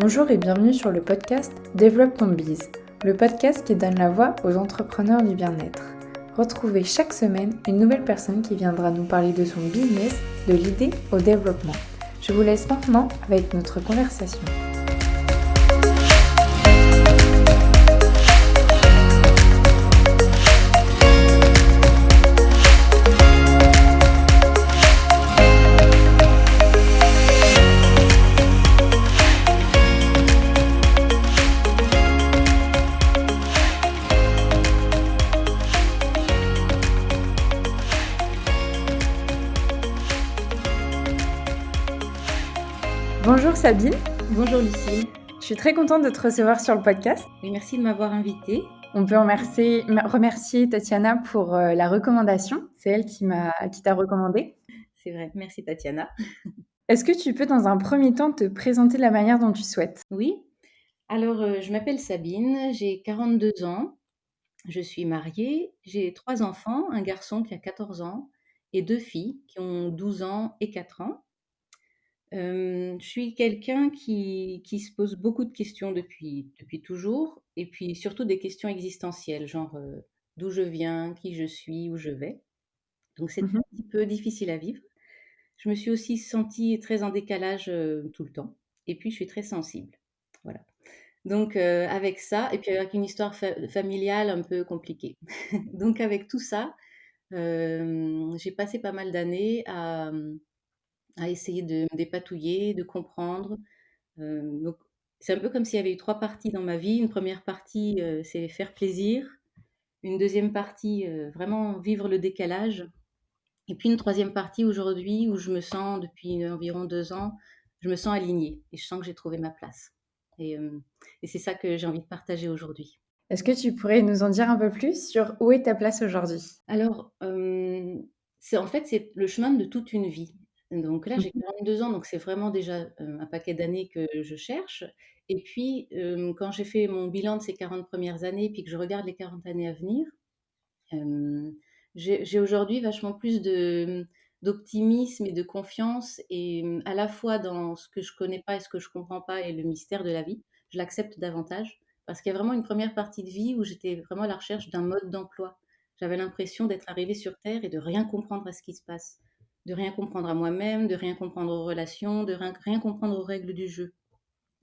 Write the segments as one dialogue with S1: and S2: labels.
S1: Bonjour et bienvenue sur le podcast Développe ton Biz, le podcast qui donne la voix aux entrepreneurs du bien-être. Retrouvez chaque semaine une nouvelle personne qui viendra nous parler de son business, de l'idée au développement. Je vous laisse maintenant avec notre conversation. Bonjour Sabine.
S2: Bonjour Lucie.
S1: Je suis très contente de te recevoir sur le podcast.
S2: Oui, merci de m'avoir invitée.
S1: On peut remercier Tatiana pour la recommandation. C'est elle qui t'a recommandé.
S2: C'est vrai, merci Tatiana.
S1: Est-ce que tu peux dans un premier temps te présenter de la manière dont tu souhaites?
S2: Oui, alors je m'appelle Sabine, j'ai 42 ans, je suis mariée, j'ai 3 enfants, un garçon qui a 14 ans et 2 filles qui ont 12 ans et 4 ans. Je suis quelqu'un qui se pose beaucoup de questions depuis toujours et puis surtout des questions existentielles, genre, d'où je viens, qui je suis, où je vais. Donc c'est
S1: Mhm.
S2: un petit peu difficile à vivre. Je me suis aussi sentie très en décalage, tout le temps et puis je suis très sensible. Voilà. Donc avec ça et puis avec une histoire familiale un peu compliquée. Donc avec tout ça, j'ai passé pas mal d'années à essayer de me dépatouiller, de comprendre. Donc c'est un peu comme s'il y avait eu 3 parties dans ma vie. Une première partie, c'est faire plaisir. Une deuxième partie, vraiment vivre le décalage. Et puis une troisième partie aujourd'hui où je me sens depuis environ 2 ans, je me sens alignée et je sens que j'ai trouvé ma place. Et, hem et c'est ça que j'ai envie de partager aujourd'hui.
S1: Est-ce que tu pourrais nous en dire un peu plus sur où est ta place aujourd'hui?
S2: Alors, c'est le chemin de toute une vie. Donc là, j'ai
S1: Mhm.
S2: 42 ans, donc c'est vraiment déjà, un paquet d'années que je cherche. Et puis, quand j'ai fait mon bilan de ces 40 premières années, puis que je regarde les 40 années à venir, Hem, j'ai aujourd'hui vachement plus d'optimisme et de confiance et à la fois dans ce que je connais pas et ce que je comprends pas et le mystère de la vie. Je l'accepte davantage parce qu'il y a vraiment une première partie de vie où j'étais vraiment à la recherche d'un mode d'emploi. J'avais l'impression d'être arrivée sur terre et de rien comprendre à ce qui se passe, de rien comprendre à moi-même, de rien comprendre aux relations, de rien comprendre aux règles du jeu.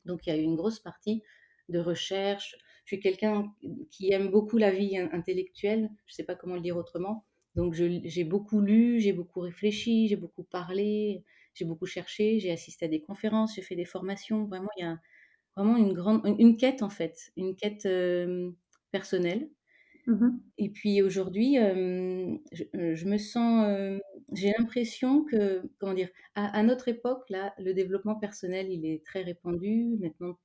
S2: Donc il y a eu une grosse partie de recherche. Je suis quelqu'un qui aime beaucoup la vie intellectuelle, je ne sais pas comment le dire autrement. Donc j'ai beaucoup lu, j'ai beaucoup réfléchi, j'ai beaucoup parlé, j'ai beaucoup cherché, j'ai assisté à des conférences, j'ai fait des formations. Vraiment, il y a vraiment une quête en fait, une quête personnelle.
S1: Mhm.
S2: Et puis aujourd'hui, je me sens, j'ai l'impression que, comment dire, à notre époque, là, le développement personnel, il est très répandu. Maintenant,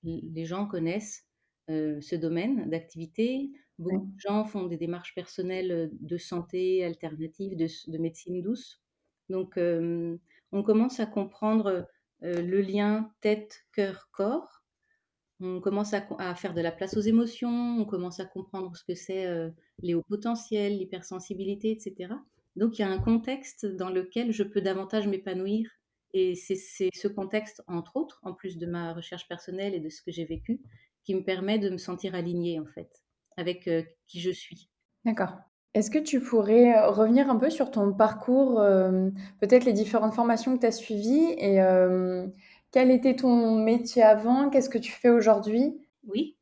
S2: les gens connaissent ce domaine d'activité. Beaucoup
S1: Ouais.
S2: de gens font des démarches personnelles de santé alternative, de médecine douce. Donc, on commence à comprendre le lien tête, cœur, corps. On commence à faire de la place aux émotions, on commence à comprendre ce que c'est les hauts potentiels, l'hypersensibilité, etc. Donc il y a un contexte dans lequel je peux davantage m'épanouir. Et c'est ce contexte, entre autres, en plus de ma recherche personnelle et de ce que j'ai vécu, qui me permet de me sentir alignée, en fait, avec qui je suis.
S1: D'accord. Est-ce que tu pourrais revenir un peu sur ton parcours, peut-être les différentes formations que tu as suivies et quel était ton métier avant? Qu'est-ce que tu fais aujourd'hui?
S2: Oui.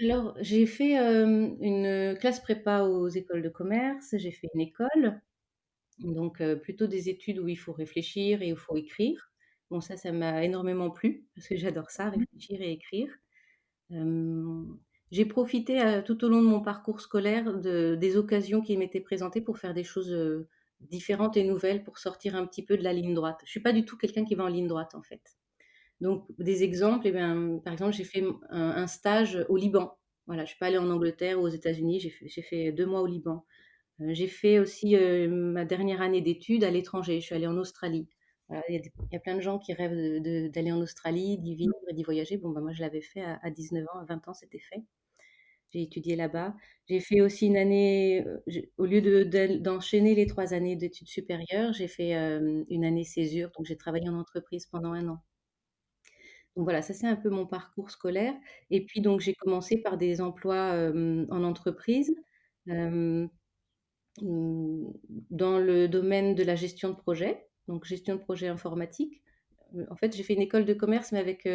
S2: Alors, j'ai fait une classe prépa aux écoles de commerce, j'ai fait une école. Donc plutôt des études où il faut réfléchir et où il faut écrire. Bon ça m'a énormément plu parce que j'adore ça, réfléchir et écrire. Hem, j'ai profité, tout au long de mon parcours scolaire des occasions qui m'étaient présentées pour faire des choses, différentes et nouvelles pour sortir un petit peu de la ligne droite. Je suis pas du tout quelqu'un qui va en ligne droite, en fait. Donc des exemples, eh bien, par exemple, j'ai fait un stage au Liban. Voilà, je suis pas allée en Angleterre ou aux États-Unis, j'ai fait 2 mois au Liban. J'ai fait aussi, ma dernière année d'études à l'étranger. Je suis allée en Australie. Voilà, il y a plein de gens qui rêvent d'aller en Australie, d'y vivre et d'y voyager. Bon, bah, moi, je l'avais fait à 19 ans, à 20 ans, c'était fait. J'ai étudié là-bas. J'ai fait aussi une année, au lieu d'enchaîner les 3 années d'études supérieures, j'ai fait, une année césure, donc j'ai travaillé en entreprise pendant 1 an. Donc voilà, ça c'est un peu mon parcours scolaire et puis donc j'ai commencé par des emplois, en entreprise, hem, mmh, dans le domaine de la gestion de projet, donc gestion de projet informatique. En fait, j'ai fait une école de commerce mais avec,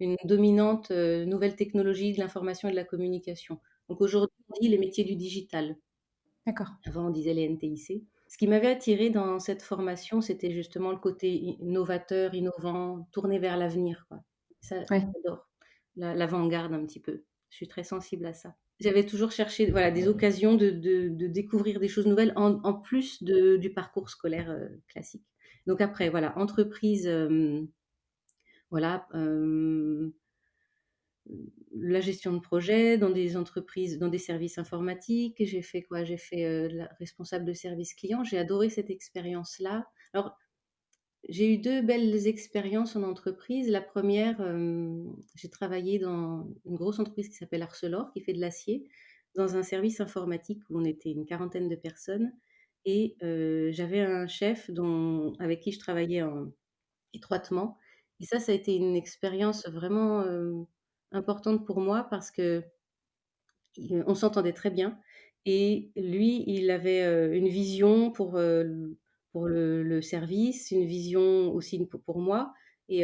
S2: une dominante, nouvelles technologies de l'information et de la communication. Donc aujourd'hui, on dit les métiers du digital.
S1: D'accord.
S2: Avant, on disait les NTIC. Ce qui m'avait attirée dans cette formation, c'était justement le côté novateur, innovant, tourné vers l'avenir, quoi. Ça,
S1: Ouais.
S2: j'adore. L'avant-garde un petit peu. Je suis très sensible à ça. J'avais toujours cherché, voilà, des occasions de découvrir des choses nouvelles en plus du parcours scolaire, classique. Donc après, voilà, entreprise, voilà, la gestion de projet dans des entreprises, dans des services informatiques. J'ai fait quoi? J'ai fait, la responsable de service client. J'ai adoré cette expérience-là. Alors, j'ai eu 2 belles expériences en entreprise. La première, j'ai travaillé dans une grosse entreprise qui s'appelle Arcelor, qui fait de l'acier, dans un service informatique où on était une quarantaine de personnes et j'avais un chef avec qui je travaillais étroitement et ça a été une expérience vraiment, importante pour moi parce que on s'entendait très bien et lui, il avait, une vision pour le service, une vision aussi pour moi et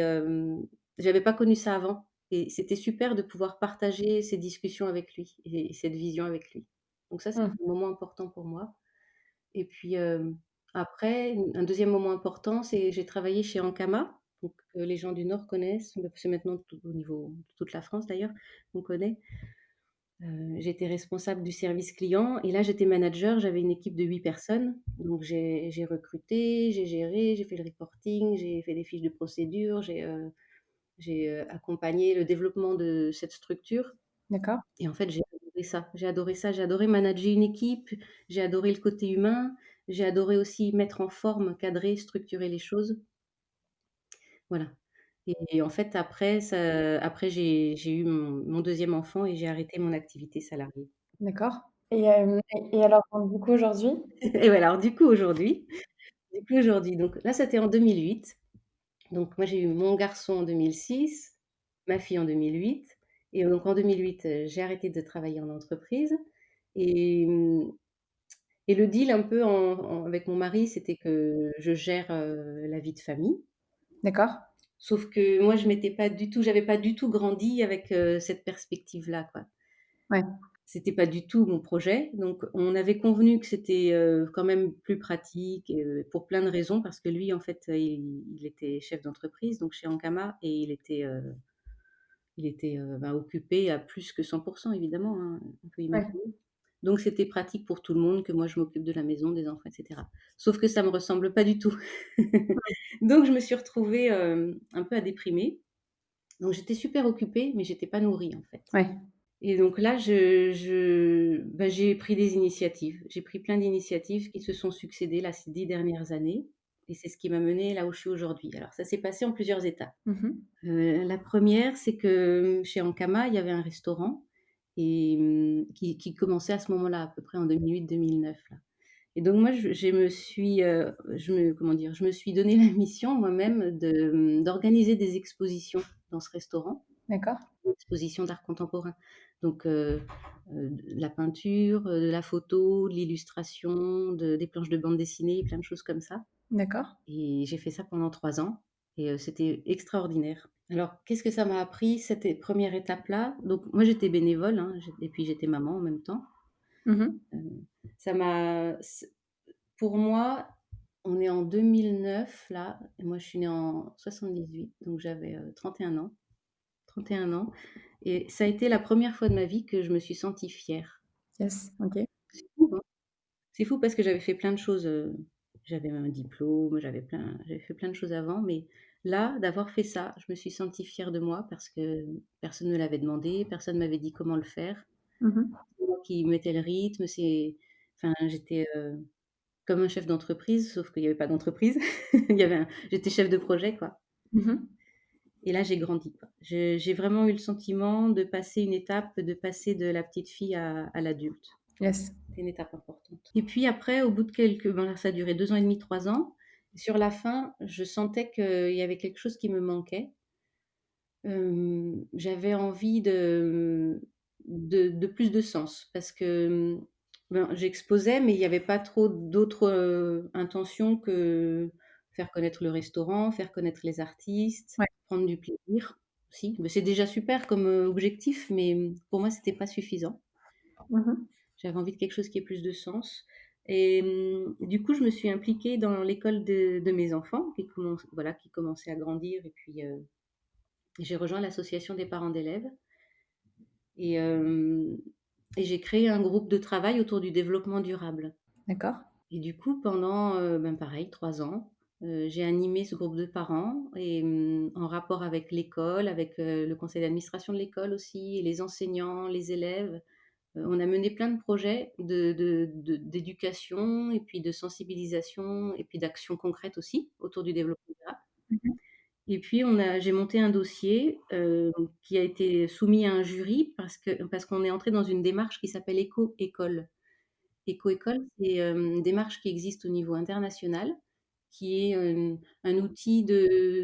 S2: j'avais pas connu ça avant et c'était super de pouvoir partager ces discussions avec lui et cette vision avec lui. Donc ça, c'était
S1: Mmh.
S2: un moment important pour moi et puis, après, un 2e moment important, c'est j'ai travaillé chez Ankama, donc les gens du Nord connaissent, c'est maintenant tout au niveau de toute la France d'ailleurs, on connaît. J'étais responsable du service client et là, j'étais manager, j'avais une équipe de 8 personnes. Donc j'ai recruté, j'ai géré, j'ai fait le reporting, j'ai fait des fiches de procédure, j'ai accompagné le développement de cette structure
S1: D'accord.
S2: et en fait, j'ai adoré ça. J'ai adoré ça, j'ai adoré manager une équipe, j'ai adoré le côté humain, j'ai adoré aussi mettre en forme, cadrer, structurer les choses. Voilà et en fait, après j'ai eu mon 2e enfant et j'ai arrêté mon activité salariée.
S1: D'accord. Et alors donc du coup aujourd'hui?
S2: Et voilà, alors du coup aujourd'hui, donc là, c'était en 2008. Donc moi, j'ai eu mon garçon en 2006, ma fille en 2008 et donc en 2008, j'ai arrêté de travailler en entreprise et et le deal un peu avec mon mari, c'était que je gère, la vie de famille.
S1: D'accord.
S2: Sauf que moi, j'avais pas du tout grandi avec, cette perspective-là, quoi.
S1: Ouais.
S2: C'était pas du tout mon projet, donc on avait convenu que c'était, quand même plus pratique, pour plein de raisons parce que lui, en fait, il était chef d'entreprise, donc chez Ankama et bah, occupé à plus que 100 évidemment, hein, on peut
S1: Ouais.
S2: imaginer. Donc c'était pratique pour tout le monde que moi je m'occupe de la maison, des enfants et cetera. Sauf que ça me ressemble pas du tout. Donc je me suis retrouvée, un peu à déprimer. Donc j'étais super occupée, mais j'étais pas nourrie, en fait.
S1: Ouais.
S2: Et donc là, bah, j'ai pris des initiatives. J'ai pris plein d'initiatives qui se sont succédées là, ces 10 dernières années et c'est ce qui m'a menée là où je suis aujourd'hui. Alors ça s'est passé en plusieurs étapes.
S1: Mmh mh.
S2: La 1re, c'est que, chez Ankama, il y avait un restaurant et qui commençait à ce moment-là, à peu près en 2008-2009 là. Et donc moi, je me suis, comment dire? Je me suis donné la mission moi-même d'organiser des expositions dans ce restaurant.
S1: D'accord.
S2: Exposition d'art contemporain. Donc, de la peinture, de la photo, de l'illustration, des planches de bande dessinée, plein de choses comme ça
S1: D'accord.
S2: et j'ai fait ça pendant 3 ans et c'était extraordinaire. Alors qu'est-ce que ça m'a appris cette 1re étape-là? Donc moi j'étais bénévole, hein, et puis j'étais maman en même temps.
S1: Mmh mh.
S2: Heu, ça m'a c Pour moi, on est en 2009 là et moi je suis née en 78 donc j'avais, 31 ans. 31 ans et ça a été la 1re fois de ma vie que je me suis sentie fière.
S1: Yes, OK.
S2: C'est fou, hein? C'est fou parce que j'avais fait plein de choses, j'avais un diplôme, j'avais fait plein de choses avant, mais là, d'avoir fait ça, je me suis sentie fière de moi parce que personne ne me l'avait demandé, personne m'avait dit comment le faire.
S1: Mmh mh.
S2: C'est moi qui mettais le rythme, j'étais, comme un chef d'entreprise, sauf qu'il y avait pas d'entreprise. J'étais chef de projet, quoi.
S1: Mmh mh.
S2: Et là, j'ai grandi, quoi. J'ai vraiment eu le sentiment de passer une étape, de passer de la petite fille à l'adulte.
S1: Yes.
S2: C'était une étape importante. Et puis après, au bout de ça a duré 2 ans et demi, 3 ans. Sur la fin, je sentais qu'il y avait quelque chose qui me manquait. J'avais envie de plus de sens parce que, ben, j'exposais, mais il y avait pas trop d'autres, intentions que faire connaître le restaurant, faire connaître les artistes,
S1: Ouais.
S2: prendre du plaisir aussi. Mais c'est déjà super comme, objectif, mais, pour moi, c'était pas suffisant.
S1: Mmh.
S2: J'avais envie de quelque chose qui ait plus de sens et du coup, je me suis impliquée dans l'école de mes enfants qui commençaient à grandir et puis, j'ai rejoint l'association des parents d'élèves et hem et j'ai créé un groupe de travail autour du développement durable
S1: D'accord.
S2: et du coup pendant, ben, pareil 3 ans, j'ai animé ce groupe de parents et en rapport avec l'école, avec, le conseil d'administration de l'école aussi et les enseignants, les élèves. On a mené plein de projets d'éducation et puis de sensibilisation et puis d'actions concrètes aussi autour du développement durable.
S1: Mmh.
S2: Et puis j'ai monté un dossier, qui a été soumis à un jury parce qu'on est entré dans une démarche qui s'appelle Éco-école. Éco-école, c'est, une démarche qui existe au niveau international, qui est, un outil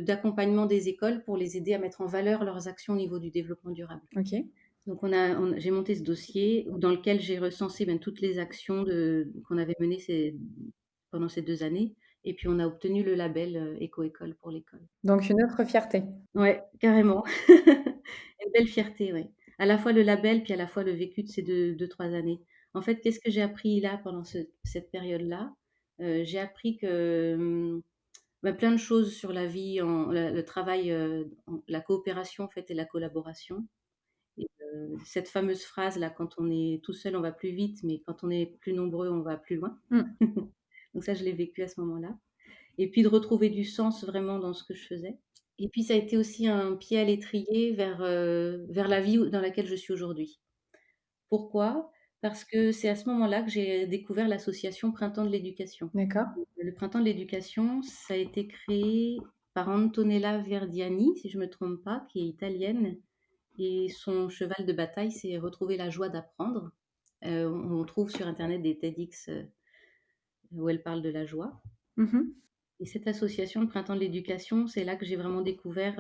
S2: d'accompagnement des écoles pour les aider à mettre en valeur leurs actions au niveau du développement durable.
S1: OK.
S2: Donc j'ai monté ce dossier dans lequel j'ai recensé, ben, toutes les actions qu'on avait menées pendant ces 2 années et puis on a obtenu le label, Éco-école pour l'école.
S1: Donc une autre fierté.
S2: Ouais, carrément. Une belle fierté, ouais. À la fois le label, puis à la fois le vécu de ces 2-3 années. En fait, qu'est-ce que j'ai appris là, pendant cette période-là? J'ai appris que, bah, plein de choses sur la vie le travail, la coopération, en fait, et la collaboration et cette fameuse phrase-là: «Quand on est tout seul, on va plus vite, mais quand on est plus nombreux, on va plus loin».
S1: Mmh.
S2: Donc ça, je l'ai vécu à ce moment-là et puis de retrouver du sens vraiment dans ce que je faisais. Et puis ça a été aussi un pied à l'étrier vers la vie dans laquelle je suis aujourd'hui. Pourquoi? Parce que c'est à ce moment-là que j'ai découvert l'association Printemps de l'éducation.
S1: D'accord.
S2: Le Printemps de l'éducation, ça a été créé par Antonella Verdiani, si je me trompe pas, qui est italienne et son cheval de bataille, c'est retrouver la joie d'apprendre. On trouve sur internet des TEDx, où elle parle de la joie.
S1: Mmh.
S2: Et cette association, le Printemps de l'éducation, c'est là que j'ai vraiment découvert,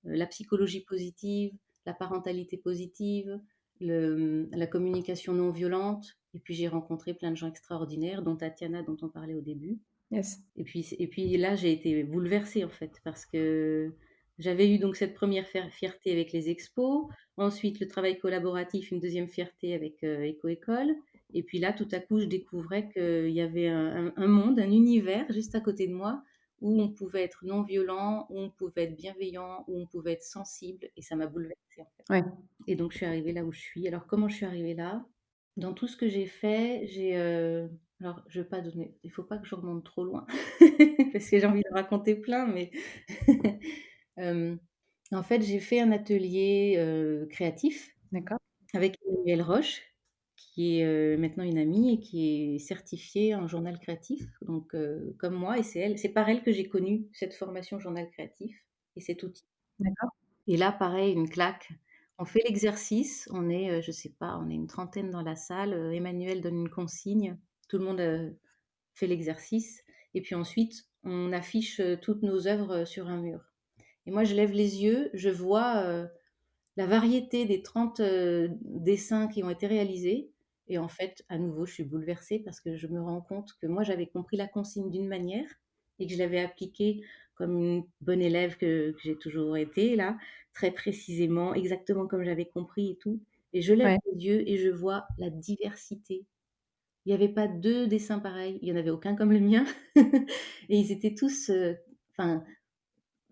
S2: la psychologie positive, la parentalité positive, la communication non violente et puis j'ai rencontré plein de gens extraordinaires, dont Tatiana, dont on parlait au début.
S1: Yes.
S2: Et puis là, j'ai été bouleversée, en fait, parce que j'avais eu donc cette première fierté avec les expos, ensuite le travail collaboratif, une deuxième fierté avec, Éco-école et puis là, tout à coup, je découvrais qu'il y avait un monde, un univers juste à côté de moi où on pouvait être non violent, où on pouvait être bienveillant, où on pouvait être sensible et ça m'a bouleversée, en fait.
S1: Ouais.
S2: Et donc je suis arrivée là où je suis. Alors comment je suis arrivée là? Dans tout ce que j'ai fait, alors je vais pas donner il faut pas que je remonte trop loin parce que j'ai envie de raconter plein, mais hem, en fait, j'ai fait un atelier, créatif
S1: D'accord.
S2: avec Emmanuelle Roche, qui est, maintenant une amie et qui est certifiée en journal créatif, donc comme moi et c'est par elle que j'ai connu cette formation journal créatif et cet outil.
S1: D'accord.
S2: Et là, pareil, une claque. On fait l'exercice, on est, je sais pas, on est une trentaine dans la salle, Emmanuel donne une consigne, tout le monde, fait l'exercice et puis ensuite on affiche, toutes nos œuvres, sur un mur. Et moi, je lève les yeux, je vois, la variété des 30 dessins qui ont été réalisés et en fait, à nouveau, je suis bouleversée parce que je me rends compte que moi, j'avais compris la consigne d'une manière et que je l'avais appliquée comme une bonne élève que j'ai toujours été là, très précisément, exactement comme j'avais compris et tout et je lève
S1: Ouais.
S2: les yeux et je vois la diversité. Il y avait pas 2 dessins pareils, il y en avait aucun comme le mien et ils étaient tous, enfin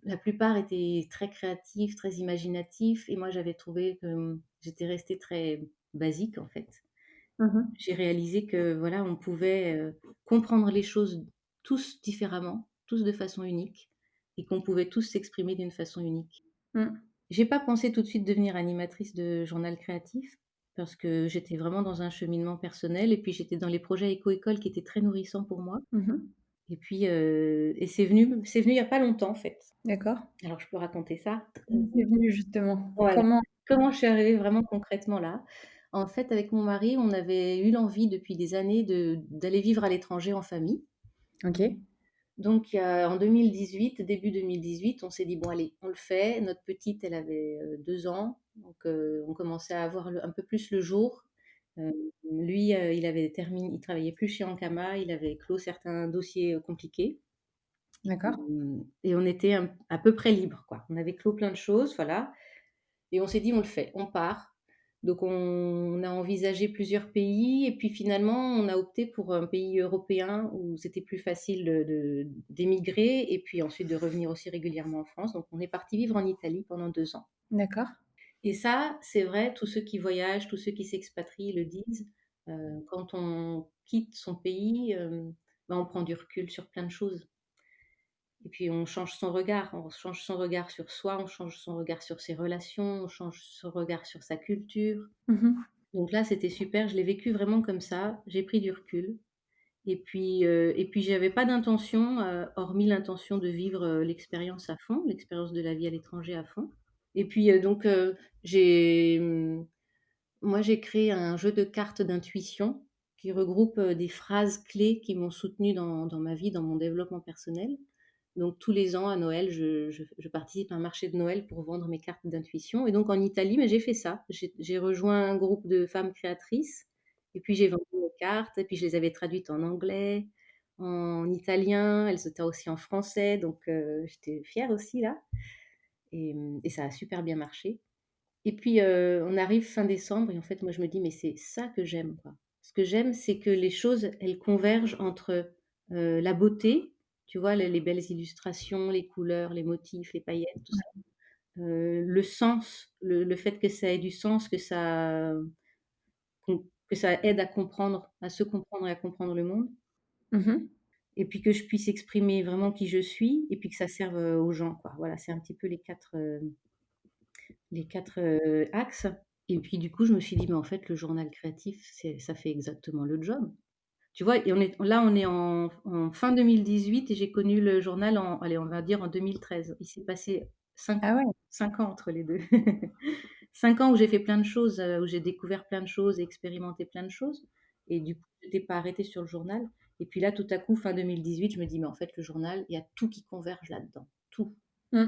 S2: la plupart étaient très créatifs, très imaginatifs et moi j'avais trouvé que, j'étais restée très basique en fait.
S1: Mmh.
S2: J'ai réalisé que voilà, on pouvait, comprendre les choses tous différemment, tous de façon unique et qu'on pouvait tous s'exprimer d'une façon unique.
S1: Mmh.
S2: J'ai pas pensé tout de suite devenir animatrice de journal créatif parce que j'étais vraiment dans un cheminement personnel et puis j'étais dans les projets éco-école qui étaient très nourrissants pour moi
S1: Mmh.
S2: et puis, c'est venu il y a pas longtemps en fait.
S1: D'accord.
S2: Alors je peux raconter ça?
S1: Comment c'est venu justement?
S2: Voilà.
S1: Comment?
S2: Comment je suis arrivée vraiment concrètement là? En fait, avec mon mari, on avait eu l'envie depuis des années d'aller vivre à l'étranger en famille.
S1: OK.
S2: Donc en 2018, début 2018, on s'est dit: «Bon allez, on le fait». Notre petite, elle avait, 2 ans, donc on commençait à voir un peu plus le jour. Heu, Lui, il travaillait plus chez Ankama, il avait clos certains dossiers, compliqués.
S1: D'accord.
S2: Et on était à peu près libres, quoi. On avait clos plein de choses, voilà, et on s'est dit: «On le fait, on part». Donc on a envisagé plusieurs pays et puis finalement, on a opté pour un pays européen où c'était plus facile d'émigrer et puis ensuite de revenir aussi régulièrement en France. Donc on est parti vivre en Italie pendant 2 ans
S1: D'accord.
S2: et ça, c'est vrai, tous ceux qui voyagent, tous ceux qui s'expatrient le disent, quand on quitte son pays, bah, on prend du recul sur plein de choses. Et puis on change son regard sur soi, on change son regard sur ses relations, on change son regard sur sa culture.
S1: Mmh.
S2: Donc là, c'était super, je l'ai vécu vraiment comme ça, j'ai pris du recul et puis j'avais pas d'intention, hormis l'intention de vivre, l'expérience à fond, l'expérience de la vie à l'étranger à fond. Et puis, j'ai, moi j'ai créé un jeu de cartes d'intuition qui regroupe, des phrases clés qui m'ont soutenue dans ma vie, dans mon développement personnel. Donc tous les ans à Noël, je participe à un marché de Noël pour vendre mes cartes d'intuition et donc en Italie, mais j'ai fait ça. J'ai rejoint un groupe de femmes créatrices et puis j'ai vendu mes cartes et puis je les avais traduites en anglais, en italien, elles étaient aussi en français, donc j'étais fière aussi là et ça a super bien marché. Et puis, on arrive fin décembre et en fait, moi, je me dis: «Mais c'est ça que j'aime, quoi». Ce que j'aime, c'est que les choses, elles convergent entre, la beauté, tu vois? Les belles illustrations, les couleurs, les motifs, les paillettes, tout ça. Le sens, le fait que ça ait du sens, que ça aide à comprendre, à se comprendre et à comprendre le monde
S1: Mmh.
S2: et puis que je puisse exprimer vraiment qui je suis et puis que ça serve, aux gens, quoi. Voilà, c'est un petit peu les quatre axes et puis du coup, je me suis dit: «Mais en fait, le journal créatif, ça fait exactement le job». Tu vois? Et on est en fin 2018 et j'ai connu le journal allez, on va dire en 2013. Il s'est passé 5
S1: Ah ouais.
S2: 5 ans entre les 2. 5 ans où j'ai fait plein de choses, où j'ai découvert plein de choses et expérimenté plein de choses et du coup, j'étais pas arrêtée sur le journal et puis là, tout à coup, fin 2018, je me dis: «Mais en fait, le journal, il y a tout qui converge là-dedans, tout».
S1: Mmh.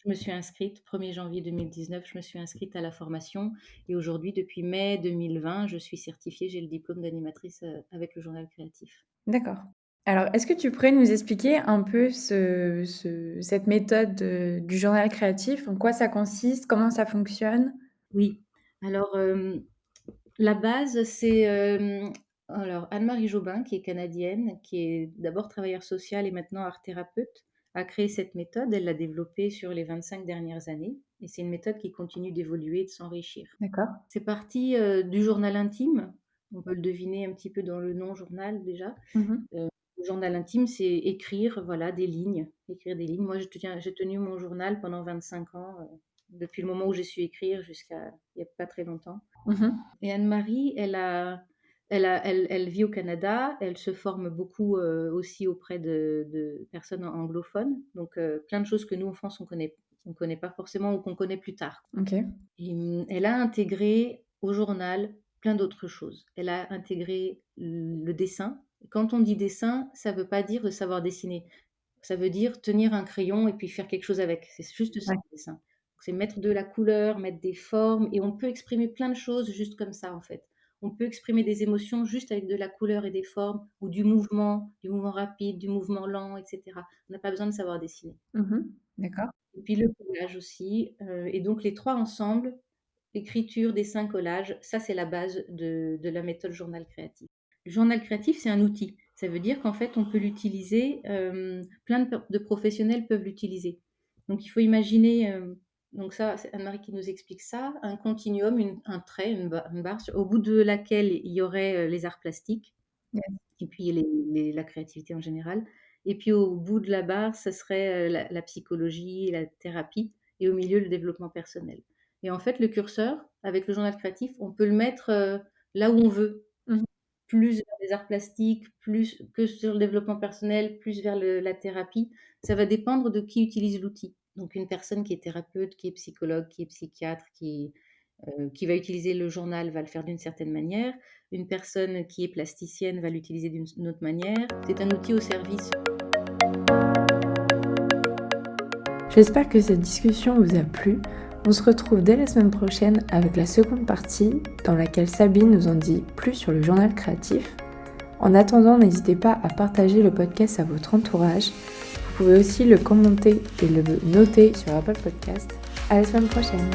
S2: Je me suis inscrite, 1er janvier 2019, je me suis inscrite à la formation et aujourd'hui, depuis mai 2020, je suis certifiée, j'ai le diplôme d'animatrice, avec le journal créatif.
S1: D'accord. Alors, est-ce que tu pourrais nous expliquer un peu cette méthode, du journal créatif? En quoi ça consiste? Comment ça fonctionne?
S2: Oui, alors, la base, c'est, alors Anne-Marie Jobin, qui est canadienne, qui est d'abord travailleuse sociale et maintenant art thérapeute, a créé cette méthode. Elle l'a développée sur les 25 dernières années et c'est une méthode qui continue d'évoluer et de s'enrichir.
S1: D'accord.
S2: C'est parti, du journal intime, on peut le deviner un petit peu dans le nom journal déjà.
S1: Mmh.
S2: Heu, le journal intime, c'est écrire, voilà, des lignes, écrire des lignes. Moi, j'ai tenu mon journal pendant 25 ans, depuis le moment où j'ai su écrire jusqu'à il y a pas très longtemps.
S1: Mmh.
S2: Et Anne-Marie, elle vit au Canada, elle se forme beaucoup, aussi auprès de personnes anglophones, donc plein de choses que nous en France on connaît pas forcément ou qu'on connaît plus tard.
S1: OK.
S2: Et elle a intégré au journal plein d'autres choses. Elle a intégré le dessin. Quand on dit dessin, ça veut pas dire de savoir dessiner. Ça veut dire tenir un crayon et puis faire quelque chose avec. C'est juste ça,
S1: Ouais.
S2: le dessin. C'est mettre de la couleur, mettre des formes et on peut exprimer plein de choses juste comme ça, en fait. On peut exprimer des émotions juste avec de la couleur et des formes ou du mouvement rapide, du mouvement lent, et cetera. On n'a pas besoin de savoir dessiner.
S1: Mmh. D'accord.
S2: Et puis le collage aussi, et donc les 3 ensemble, écriture, dessin, collage, ça c'est la base de la méthode journal créatif. Le journal créatif, c'est un outil. Ça veut dire qu'en fait, on peut l'utiliser, plein de professionnels peuvent l'utiliser. Donc il faut imaginer, donc ça, c'est Anne-Marie qui nous explique ça, un continuum, un trait, une barre au bout de laquelle il y aurait, les arts plastiques
S1: Yes.
S2: et puis la créativité en général. Et puis au bout de la barre, ça serait, la psychologie, la thérapie et au milieu, le développement personnel. Et en fait, le curseur, avec le journal créatif, on peut le mettre, là où on veut.
S1: Mmh.
S2: Plus vers les arts plastiques, plus que sur le développement personnel, plus vers la thérapie. Ça va dépendre de qui utilise l'outil. Donc une personne qui est thérapeute, qui est psychologue, qui est psychiatre, qui va utiliser le journal va le faire d'une certaine manière. Une personne qui est plasticienne va l'utiliser d'une autre manière. C'est un outil au service.
S1: J'espère que cette discussion vous a plu. On se retrouve dès la semaine prochaine avec la seconde partie dans laquelle Sabine nous en dit plus sur le journal créatif. En attendant, n'hésitez pas à partager le podcast à votre entourage. Vous pouvez aussi le commenter et le noter sur Apple Podcast. À la semaine prochaine.